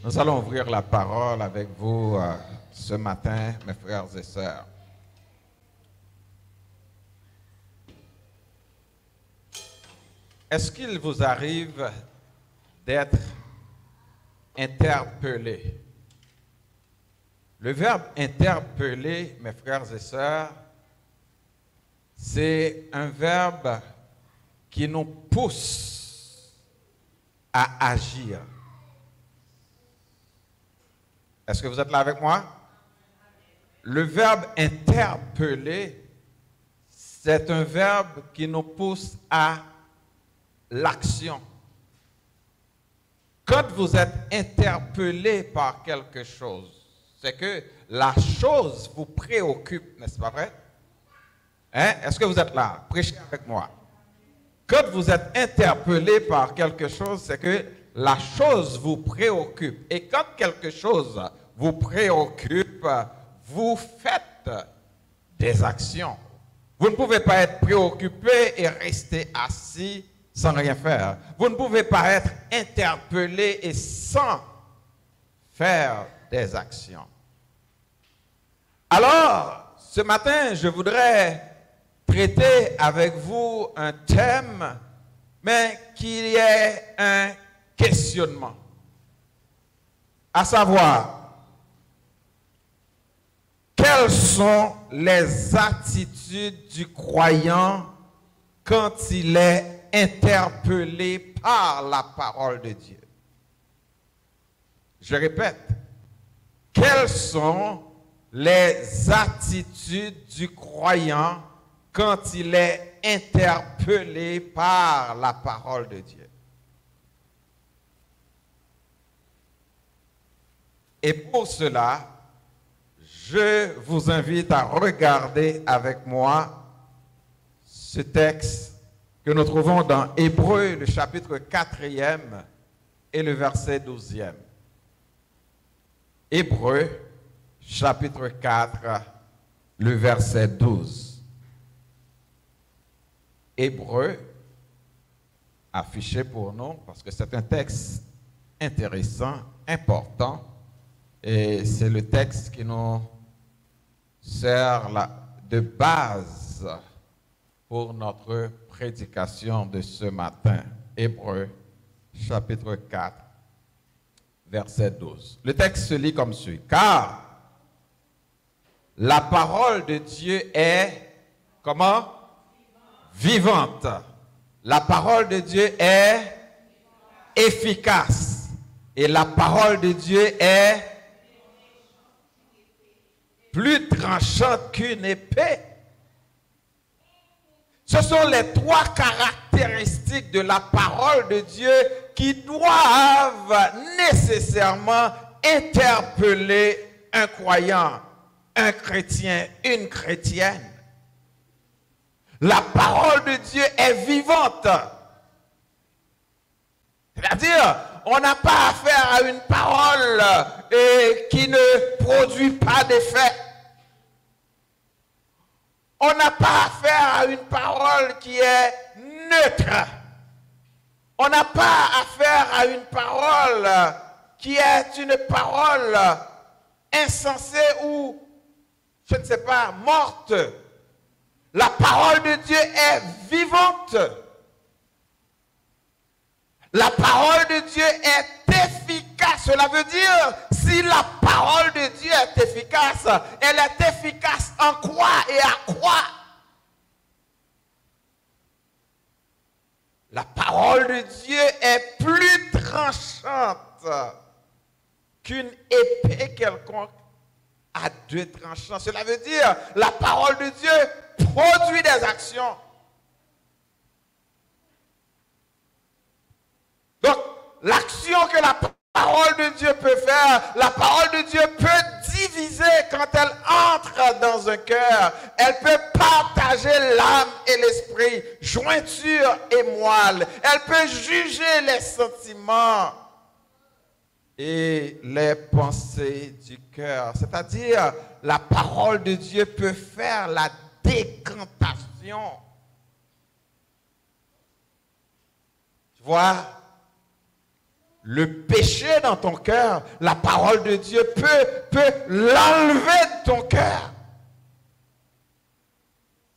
Nous allons ouvrir la parole avec vous ce matin, mes frères et sœurs. Est-ce qu'il vous arrive d'être interpellé? Le verbe interpeller, mes frères et sœurs, c'est un verbe qui nous pousse à agir. Est-ce que vous êtes là avec moi? Le verbe interpeller, c'est un verbe qui nous pousse à l'action. Quand vous êtes interpellé par quelque chose, c'est que la chose vous préoccupe, n'est-ce pas vrai? Hein? Est-ce que vous êtes là? Prêchez avec moi. Quand vous êtes interpellé par quelque chose, c'est que la chose vous préoccupe. Et quand quelque chose vous préoccupe, vous faites des actions. Vous ne pouvez pas être préoccupé et rester assis sans rien faire. Vous ne pouvez pas être interpellé et sans faire des actions. Alors, ce matin, je voudrais traiter avec vous un thème, mais qui est un questionnement. À savoir, quelles sont les attitudes du croyant quand il est interpellé par la parole de Dieu? Je répète, quelles sont les attitudes du croyant quand il est interpellé par la parole de Dieu? Et pour cela, je vous invite à regarder avec moi ce texte que nous trouvons dans Hébreux, le chapitre 4e et le verset 12e. Hébreux, chapitre 4, le verset 12. Hébreux, affiché pour nous, parce que c'est un texte intéressant, important, et c'est le texte qui nous sert de base pour notre prédication de ce matin. Hébreux, chapitre 4, verset 12. Le texte se lit comme suit. Car la parole de Dieu est, comment? Vivante. La parole de Dieu est efficace. Et la parole de Dieu est plus tranchante qu'une épée. Ce sont les trois caractéristiques de la parole de Dieu qui doivent nécessairement interpeller un croyant, un chrétien, une chrétienne. La parole de Dieu est vivante. C'est-à-dire, on n'a pas affaire à une parole qui ne produit pas d'effet. On n'a pas affaire à une parole qui est neutre. On n'a pas affaire à une parole qui est une parole insensée ou, je ne sais pas, morte. La parole de Dieu est vivante. La parole de Dieu est efficace. Cela veut dire, si la parole de Dieu est efficace, elle est efficace en quoi et à quoi? La parole de Dieu est plus tranchante qu'une épée quelconque à deux tranchants. Cela veut dire, la parole de Dieu produit des actions. Donc, l'action que la parole de Dieu peut faire, la parole de Dieu peut diviser quand elle entre dans un cœur. Elle peut partager l'âme et l'esprit, jointure et moelle. Elle peut juger les sentiments et les pensées du cœur. C'est-à-dire, la parole de Dieu peut faire la décantation. Tu vois? le péché dans ton cœur, la parole de Dieu peut l'enlever de ton cœur.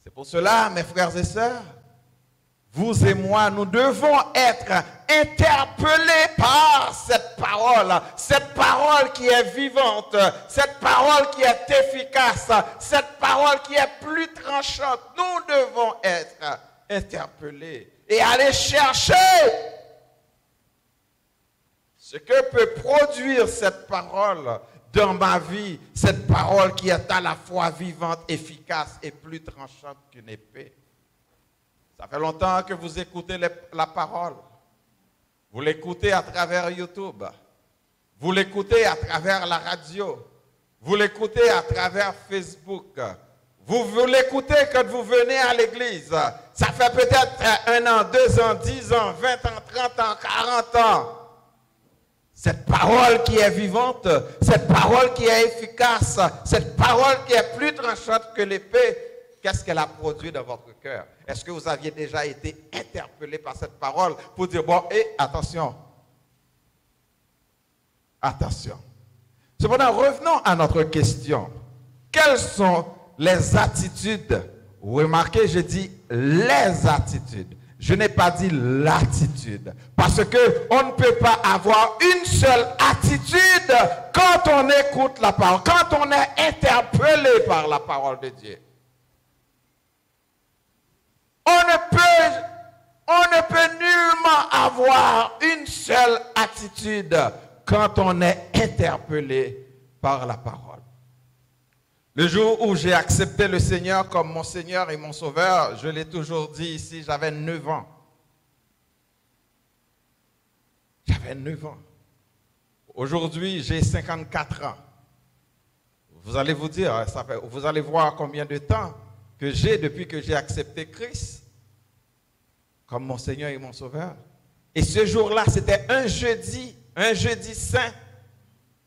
C'est pour cela, mes frères et sœurs, vous et moi, nous devons être interpellés par cette parole qui est vivante, cette parole qui est efficace, cette parole qui est plus tranchante. Nous devons être interpellés et aller chercher ce que peut produire cette parole dans ma vie, cette parole qui est à la fois vivante, efficace et plus tranchante qu'une épée. Ça fait longtemps que vous écoutez la parole. Vous l'écoutez à travers YouTube. Vous l'écoutez à travers la radio. Vous l'écoutez à travers Facebook. Vous l'écoutez quand vous venez à l'église. Ça fait peut-être 1 an, 2 ans, 10 ans, 20 ans, 30 ans, 40 ans. Cette parole qui est vivante, cette parole qui est efficace, cette parole qui est plus tranchante que l'épée, qu'est-ce qu'elle a produit dans votre cœur? Est-ce que vous aviez déjà été interpellé par cette parole pour dire, bon, attention. Attention. Cependant, revenons à notre question. Quelles sont les attitudes? Remarquez, je dis les attitudes. Je n'ai pas dit l'attitude. Parce qu'on ne peut pas avoir une seule attitude quand on écoute la parole, quand on est interpellé par la parole de Dieu. On ne peut nullement avoir une seule attitude quand on est interpellé par la parole. Le jour où j'ai accepté le Seigneur comme mon Seigneur et mon Sauveur, je l'ai toujours dit ici, j'avais 9 ans. J'avais 9 ans. Aujourd'hui, j'ai 54 ans. Vous allez vous dire, vous allez voir combien de temps que j'ai depuis que j'ai accepté Christ comme mon Seigneur et mon Sauveur. Et ce jour-là, c'était un jeudi saint.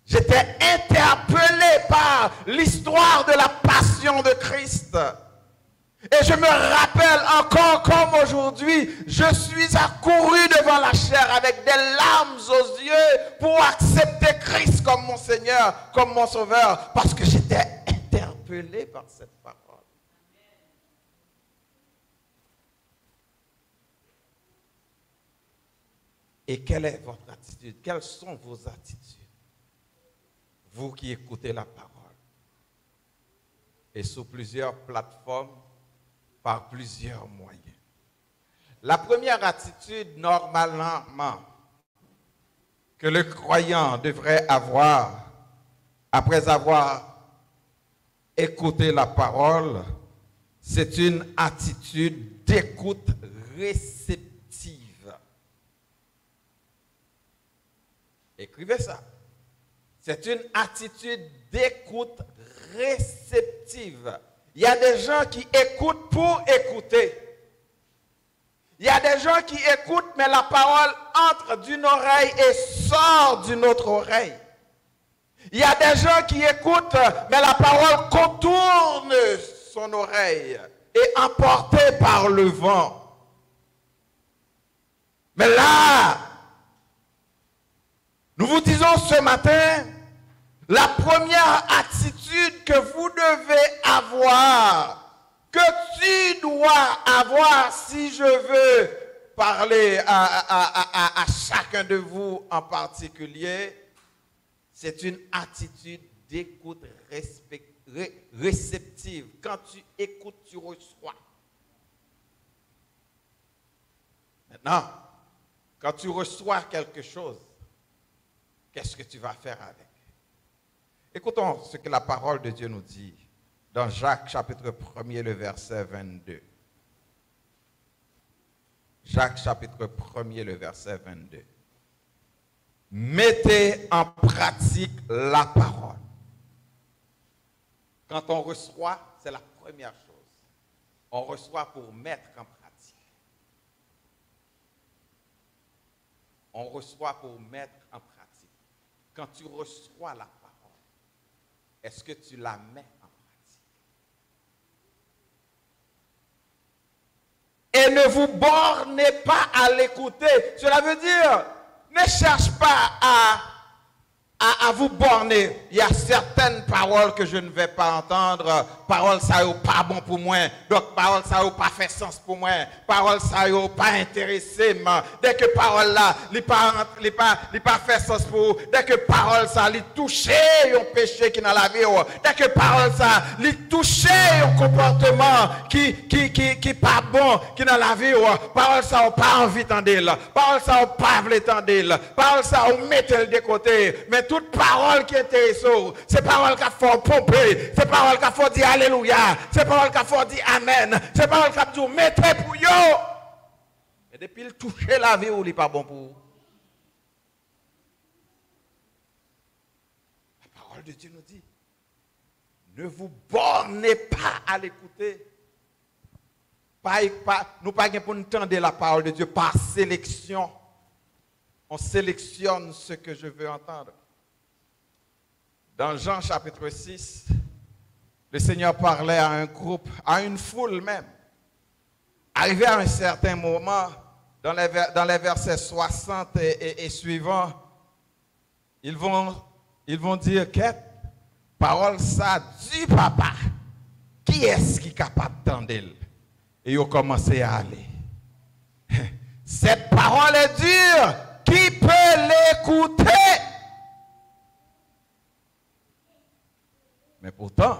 J'étais interpellé par l'histoire de la passion de Christ. Et je me rappelle encore comme aujourd'hui, je suis accouru devant la chair avec des larmes aux yeux pour accepter Christ comme mon Seigneur, comme mon Sauveur, parce que j'étais interpellé par cette parole. Et quelle est votre attitude? Quelles sont vos attitudes? Vous qui écoutez la parole. Et sur plusieurs plateformes, par plusieurs moyens. La première attitude, normalement, que le croyant devrait avoir après avoir écouté la parole, c'est une attitude d'écoute réceptive. Écrivez ça. C'est une attitude d'écoute réceptive. Il y a des gens qui écoutent pour écouter. Il y a des gens qui écoutent, mais la parole entre d'une oreille et sort d'une autre oreille. Il y a des gens qui écoutent, mais la parole contourne son oreille et emportée par le vent. Mais là, nous vous disons ce matin, la première attitude que vous devez avoir, que tu dois avoir si je veux parler à chacun de vous en particulier, c'est une attitude d'écoute réceptive. Quand tu écoutes, tu reçois. Maintenant, quand tu reçois quelque chose, qu'est-ce que tu vas faire avec? Écoutons ce que la parole de Dieu nous dit dans Jacques chapitre 1er, le verset 22. Jacques chapitre 1er, le verset 22. Mettez en pratique la parole. Quand on reçoit, c'est la première chose. On reçoit pour mettre en pratique. On reçoit pour mettre en pratique. Quand tu reçois la parole, est-ce que tu la mets en pratique? Et ne vous bornez pas à l'écouter. Cela veut dire, Ne cherche pas à vous borner. Il y a certaines paroles que je ne vais pas entendre. Paroles ça n'est pas bon pour moi. Donc paroles ça n'a pas fait sens pour moi. Paroles ça n'a pas intéressé. Dès que parole là, il pas fait sens pour vous. Dès que parole ça, il touche un péché qui est dans la vie. Dès que parole ça, il touche un comportement qui pas bon, qui est dans la vie. Parole ça n'a pas envie d'entendre. Parole ça n'a pas voulu entendre. Parole ça, on met de côté. Mais toute parole qui est intéressante, c'est parole qu'il faut pomper, c'est parole qu'il faut dire alléluia, c'est parole qu'il faut dire amen, c'est parole qu'il faut dire mettez pour yo. Et depuis le toucher la vie, il n'est pas bon pour vous. La parole de Dieu nous dit, ne vous bornez pas à l'écouter. Nous pas pour entendre la parole de Dieu par sélection. On sélectionne ce que je veux entendre. Dans Jean chapitre 6, le Seigneur parlait à un groupe, à une foule même. Arrivé à un certain moment, dans les versets 60 et suivants, ils vont dire, quelle parole ça du papa, qui est-ce qui est capable d'entendre? Et ils ont commencé à aller. Cette parole est dure, qui peut l'écouter? Mais pourtant,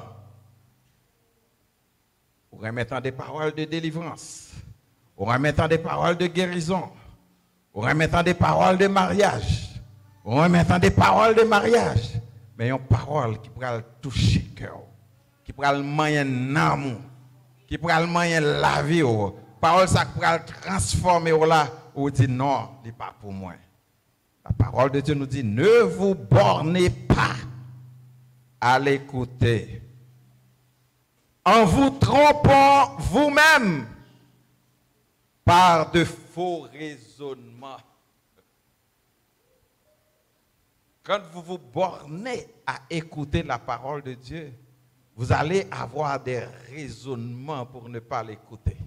on remettant des paroles de délivrance, on remettant des paroles de guérison, on remettant des paroles de mariage, on remettant des paroles de mariage, mais une parole qui pourrait toucher le cœur, qui pourrait le moyen d'amour, qui pourrait le moyen de la vie, parole ça qui pourrait le transformer là, ou dit non, ce n'est pas pour moi. La parole de Dieu nous dit, ne vous bornez pas à l'écouter, en vous trompant vous-même par de faux raisonnements. Quand vous vous bornez à écouter la parole de Dieu, vous allez avoir des raisonnements pour ne pas l'écouter.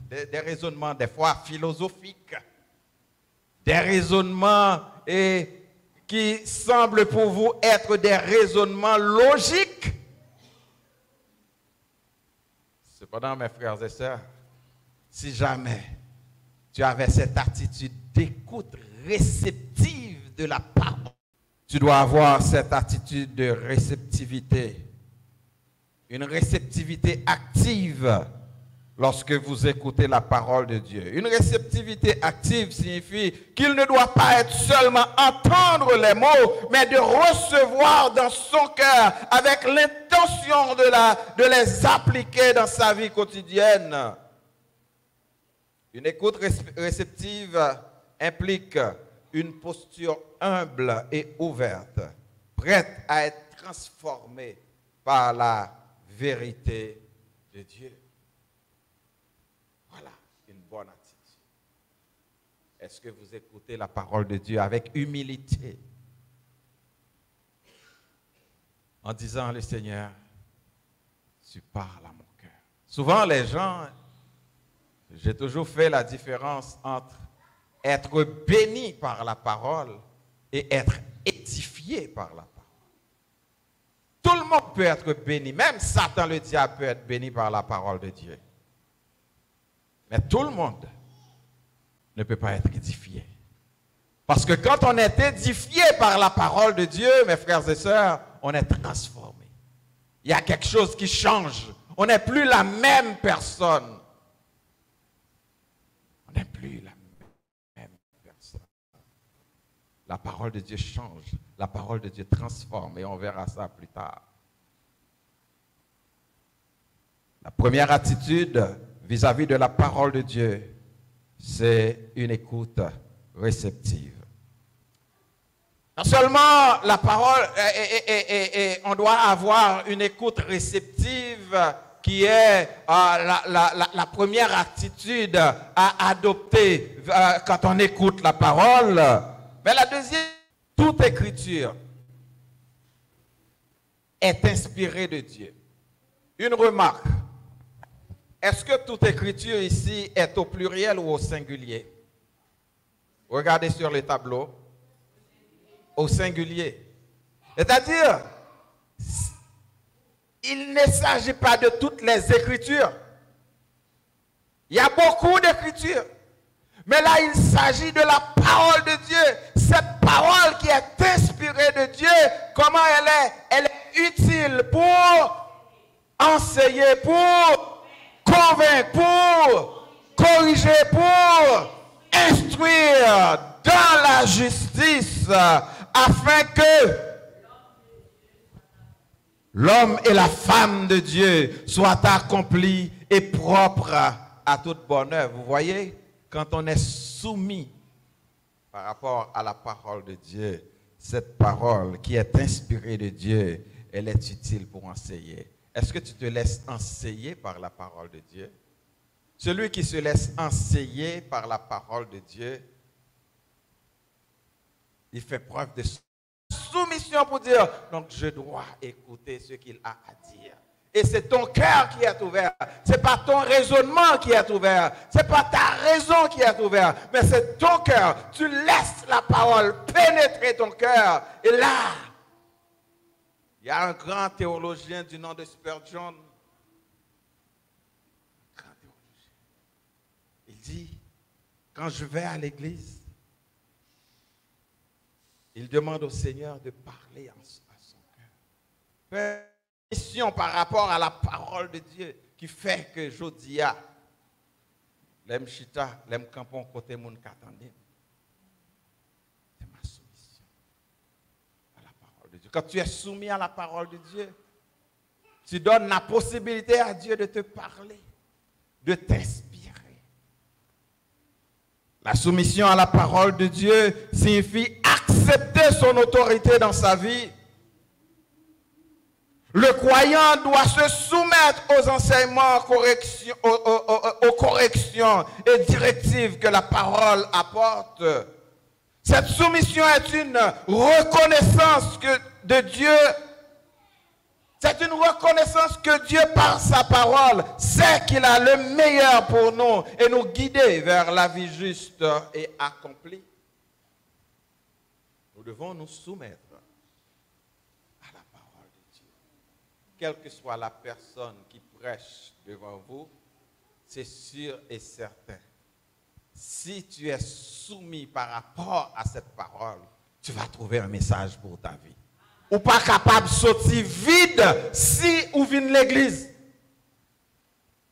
Des raisonnements des fois philosophiques, des raisonnements qui semblent pour vous être des raisonnements logiques. Cependant, mes frères et sœurs, si jamais tu avais cette attitude d'écoute réceptive de la parole, tu dois avoir cette attitude de réceptivité, une réceptivité active lorsque vous écoutez la parole de Dieu. Une réceptivité active signifie qu'il ne doit pas être seulement entendre les mots, mais de recevoir dans son cœur avec l'intention de les appliquer dans sa vie quotidienne. Une écoute réceptive implique une posture humble et ouverte, prête à être transformée par la vérité de Dieu. Voilà une bonne attitude. Est-ce que vous écoutez la parole de Dieu avec humilité, en disant le Seigneur, tu parles à mon cœur. Souvent les gens, j'ai toujours fait la différence entre être béni par la parole et être édifié par la parole. Tout le monde peut être béni, même Satan le diable peut être béni par la parole de Dieu. Mais tout le monde ne peut pas être édifié. Parce que quand on est édifié par la parole de Dieu, mes frères et sœurs, on est transformé. Il y a quelque chose qui change. On n'est plus la même personne. On n'est plus la même personne. La parole de Dieu change. La parole de Dieu transforme. Et on verra ça plus tard. La première attitude vis-à-vis de la parole de Dieu, c'est une écoute réceptive. Non seulement la parole, on doit avoir une écoute réceptive qui est la première attitude à adopter quand on écoute la parole, mais la deuxième, toute écriture est inspirée de Dieu. Une remarque. Est-ce que toute écriture ici est au pluriel ou au singulier? Regardez sur les tableaux. Au singulier. C'est-à-dire, il ne s'agit pas de toutes les écritures. Il y a beaucoup d'écritures. Mais là, il s'agit de la parole de Dieu. Cette parole qui est inspirée de Dieu, comment elle est? Elle est utile pour enseigner, pour convaincre, pour corriger, pour instruire dans la justice, afin que l'homme et la femme de Dieu soient accomplis et propres à toute bonne œuvre. Vous voyez, quand on est soumis par rapport à la parole de Dieu, cette parole qui est inspirée de Dieu, elle est utile pour enseigner. Est-ce que tu te laisses enseigner par la parole de Dieu? Celui qui se laisse enseigner par la parole de Dieu, il fait preuve de soumission pour dire, donc je dois écouter ce qu'il a à dire. Et c'est ton cœur qui est ouvert. Ce n'est pas ton raisonnement qui est ouvert. Ce n'est pas ta raison qui est ouverte. Mais c'est ton cœur. Tu laisses la parole pénétrer ton cœur. Et là, il y a un grand théologien du nom de Spurgeon. Grand théologien. Il dit, quand je vais à l'église, il demande au Seigneur de parler à son cœur. Mission par rapport à la parole de Dieu qui fait que Jodia, l'aime chita, l'aime campon côté moun katande. C'est ma soumission à la parole de Dieu. Quand tu es soumis à la parole de Dieu, tu donnes la possibilité à Dieu de te parler, de t'inspirer. La soumission à la parole de Dieu signifie accepter son autorité dans sa vie. Le croyant doit se soumettre aux enseignements, aux corrections et directives que la parole apporte. Cette soumission est une reconnaissance de Dieu. C'est une reconnaissance que Dieu, par sa parole, sait qu'il a le meilleur pour nous et nous guider vers la vie juste et accomplie. Nous devons nous soumettre à la parole de Dieu. Quelle que soit la personne qui prêche devant vous, c'est sûr et certain. Si tu es soumis par rapport à cette parole, tu vas trouver un message pour ta vie. Ou pas capable de sortir vide si ou vient l'église.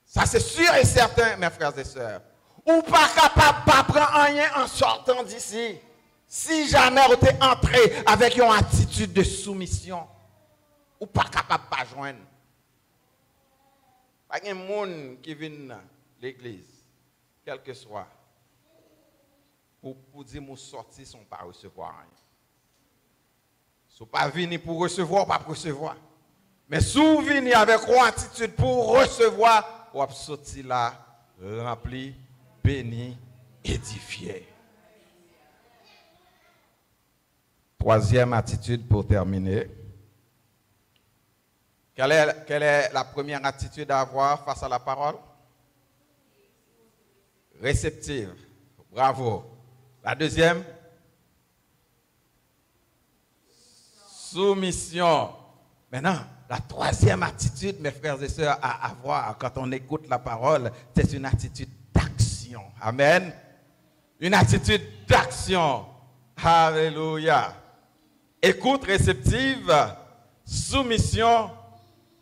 Ça c'est sûr et certain, mes frères et sœurs. Ou pas capable de pas prendre rien en sortant d'ici. Si jamais vous êtes entré avec une attitude de soumission, ou pas capable de pas joindre. Pas de monde qui vient à l'église, quel que soit, pour dire que sortir sans pas recevoir rien. Si vous ne pas venir pour recevoir, pas pour recevoir. Mais si vous venez avec une attitude pour recevoir, vous allez sortir là, rempli, béni, édifié. Troisième attitude pour terminer. Quelle est la première attitude à avoir face à la parole? Réceptive. Bravo. La deuxième? Soumission. Maintenant, la troisième attitude, mes frères et sœurs, à avoir quand on écoute la parole, c'est une attitude d'action. Amen. Une attitude d'action. Alléluia. Écoute réceptive, soumission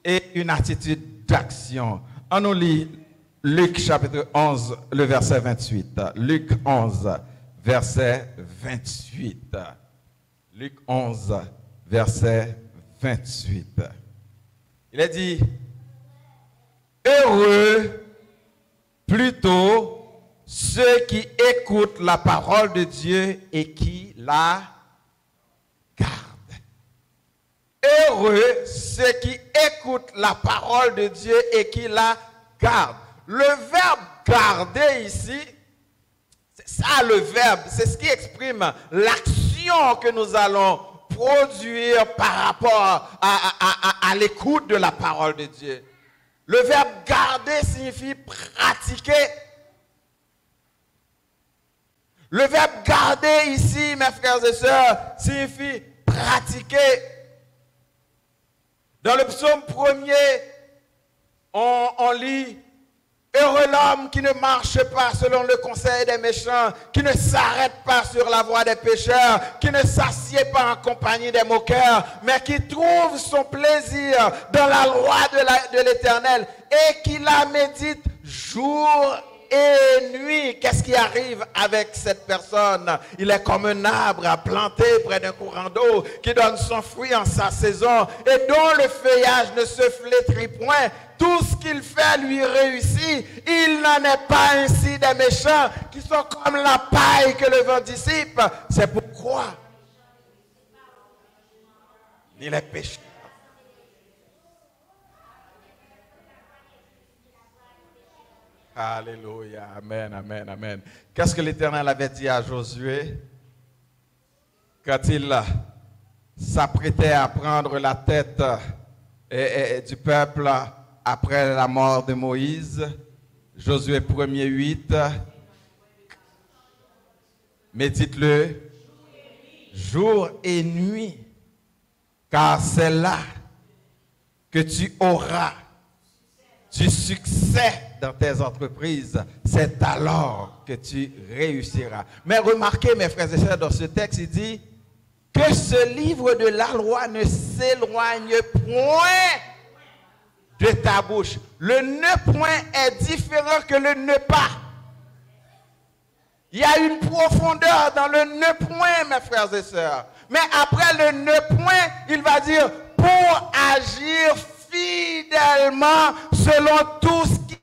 et une attitude d'action. On nous lit Luc chapitre 11, le verset 28. Luc 11, verset 28. Luc 11, verset 28. Il est dit, heureux plutôt ceux qui écoutent la parole de Dieu et qui la gardent. Heureux ceux qui écoutent la parole de Dieu et qui la gardent. Le verbe garder ici, c'est ça le verbe, c'est ce qui exprime l'action que nous allons produire par rapport à l'écoute de la parole de Dieu. Le verbe garder signifie pratiquer. Le verbe garder ici, mes frères et sœurs, signifie pratiquer. Dans le psaume 1er, on lit « Heureux l'homme qui ne marche pas selon le conseil des méchants, qui ne s'arrête pas sur la voie des pécheurs, qui ne s'assied pas en compagnie des moqueurs, mais qui trouve son plaisir dans la loi de l'Éternel et qui la médite jour et nuit. » Qu'est-ce qui arrive avec cette personne? Il est comme un arbre planté près d'un courant d'eau qui donne son fruit en sa saison et dont le feuillage ne se flétrit point. Tout ce qu'il fait lui réussit. Il n'en est pas ainsi des méchants qui sont comme la paille que le vent dissipe. C'est pourquoi ni les pécheurs. Alléluia, amen, amen, amen. Qu'est-ce que l'Éternel avait dit à Josué quand il s'apprêtait à prendre la tête du peuple après la mort de Moïse? Josué 1er 8. Médite-le jour et nuit, car c'est là que tu auras du succès dans tes entreprises. C'est alors que tu réussiras. Mais remarquez, mes frères et sœurs, dans ce texte, il dit que ce livre de la loi ne s'éloigne point de ta bouche. Le ne point est différent que le ne pas. Il y a une profondeur dans le ne point, mes frères et sœurs. Mais après le ne point, il va dire pour agir fidèlement selon tout ce qui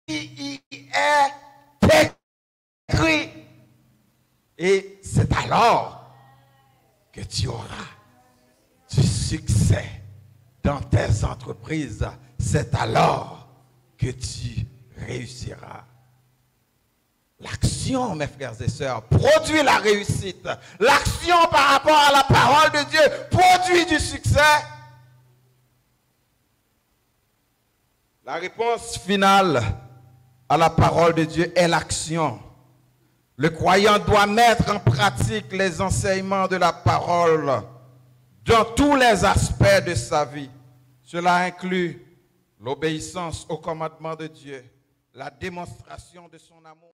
y est écrit. Et c'est alors que tu auras du succès dans tes entreprises. C'est alors que tu réussiras. L'action, mes frères et sœurs, produit la réussite. L'action par rapport à la parole de Dieu produit du succès. La réponse finale à la parole de Dieu est l'action. Le croyant doit mettre en pratique les enseignements de la parole dans tous les aspects de sa vie. Cela inclut l'obéissance aux commandements de Dieu, la démonstration de son amour.